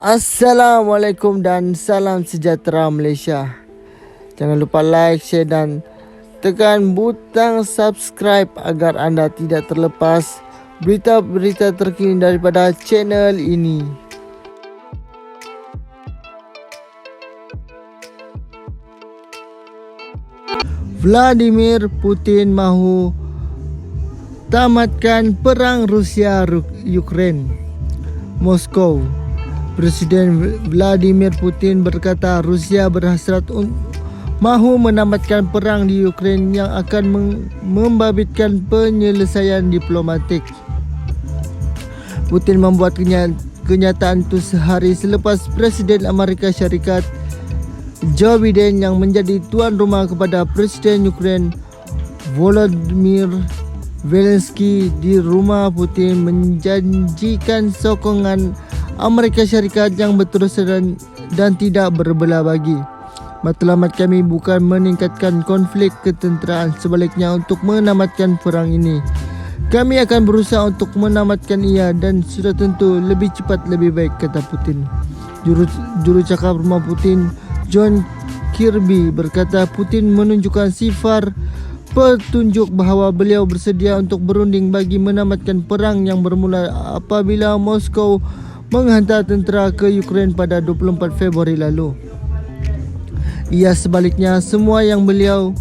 Assalamualaikum dan salam sejahtera Malaysia. Jangan lupa like, share dan tekan butang subscribe agar anda tidak terlepas berita-berita terkini daripada channel ini. Vladimir Putin mahu tamatkan perang Rusia-Ukraine. Moskow. Presiden Vladimir Putin berkata Rusia berhasrat mahu menamatkan perang di Ukraine yang akan membabitkan penyelesaian diplomatik. Putin membuat kenyataan itu sehari selepas Presiden Amerika Syarikat Joe Biden yang menjadi tuan rumah kepada Presiden Ukraine Volodymyr Zelensky di rumah Putin menjanjikan sokongan Amerika Syarikat yang berterusan dan tidak berbelah bagi. Matlamat kami bukan meningkatkan konflik ketenteraan, sebaliknya untuk menamatkan perang ini. Kami akan berusaha untuk menamatkan ia dan sudah tentu lebih cepat lebih baik, kata Putin. Jurucakap rumah Putin John Kirby berkata Putin menunjukkan sifar petunjuk bahawa beliau bersedia untuk berunding bagi menamatkan perang yang bermula apabila Moskow menghantar tentera ke Ukraine pada 24 Februari lalu. Ia sebaliknya semua yang beliau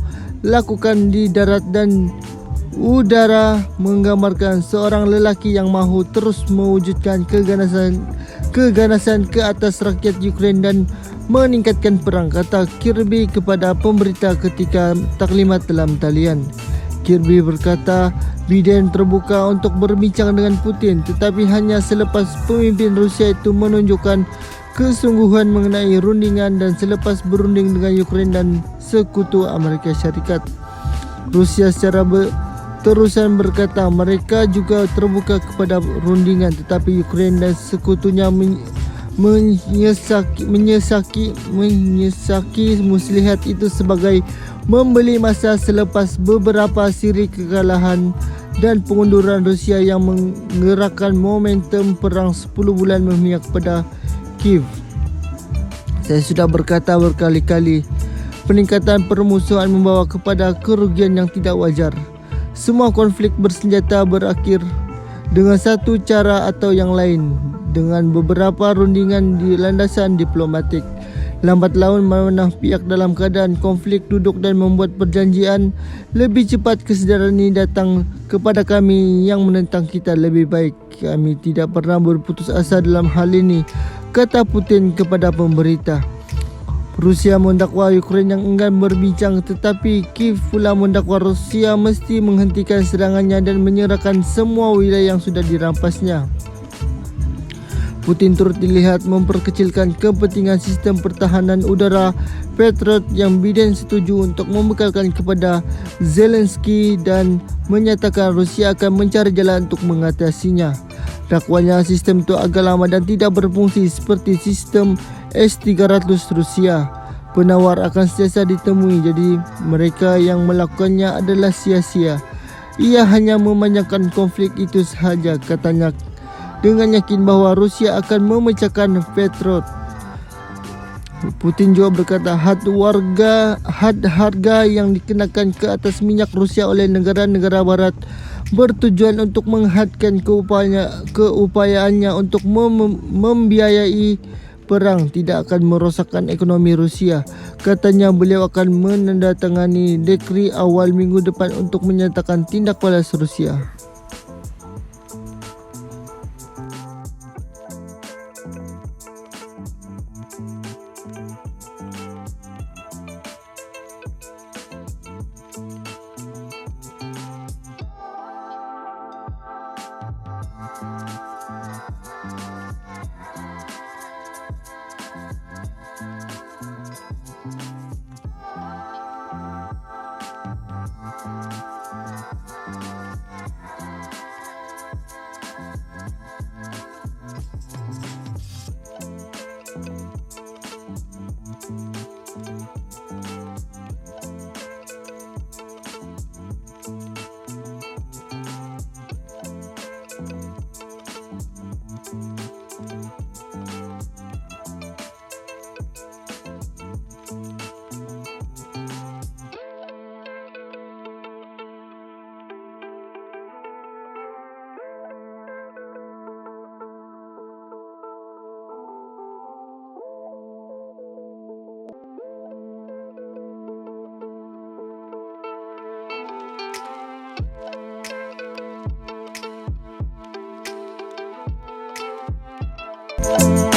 lakukan di darat dan udara menggambarkan seorang lelaki yang mahu terus mewujudkan keganasan ke atas rakyat Ukraine dan meningkatkan perang, kata Kirby kepada pemberita ketika taklimat dalam talian. Kirby berkata Biden terbuka untuk berbincang dengan Putin, tetapi hanya selepas pemimpin Rusia itu menunjukkan kesungguhan mengenai rundingan dan selepas berunding dengan Ukraine dan sekutu Amerika Syarikat. Rusia secara terusan berkata mereka juga terbuka kepada rundingan, tetapi Ukraine dan sekutunya menyesaki muslihat itu sebagai membeli masa selepas beberapa siri kekalahan dan pengunduran Rusia yang menggerakkan momentum perang 10 bulan memihak pada Kiev. Saya sudah berkata berkali-kali, peningkatan permusuhan membawa kepada kerugian yang tidak wajar. Semua konflik bersenjata berakhir dengan satu cara atau yang lain, dengan beberapa rundingan di landasan diplomatik. Lambat laun mana pihak dalam keadaan konflik duduk dan membuat perjanjian. Lebih cepat kesedaran ini datang kepada kami yang menentang kita lebih baik. Kami tidak pernah berputus asa dalam hal ini, kata Putin kepada pemberita. Rusia mendakwa Ukraine yang enggan berbincang, tetapi Kiev pula mendakwa Rusia mesti menghentikan serangannya dan menyerahkan semua wilayah yang sudah dirampasnya. Putin turut dilihat memperkecilkan kepentingan sistem pertahanan udara Patriot yang Biden setuju untuk membekalkan kepada Zelensky dan menyatakan Rusia akan mencari jalan untuk mengatasinya. Dakwanya sistem itu agak lama dan tidak berfungsi seperti sistem S-300 Rusia. Penawar akan sentiasa ditemui, jadi mereka yang melakukannya adalah sia-sia. Ia hanya memanjangkan konflik itu sahaja, katanya, dengan yakin bahawa Rusia akan memecahkan Patriot. Putin juga berkata had harga yang dikenakan ke atas minyak Rusia oleh negara-negara barat bertujuan untuk menghadkan keupayaannya untuk membiayai perang tidak akan merosakkan ekonomi Rusia. Katanya beliau akan menandatangani dekri awal minggu depan untuk menyatakan tindak balas Rusia. guys.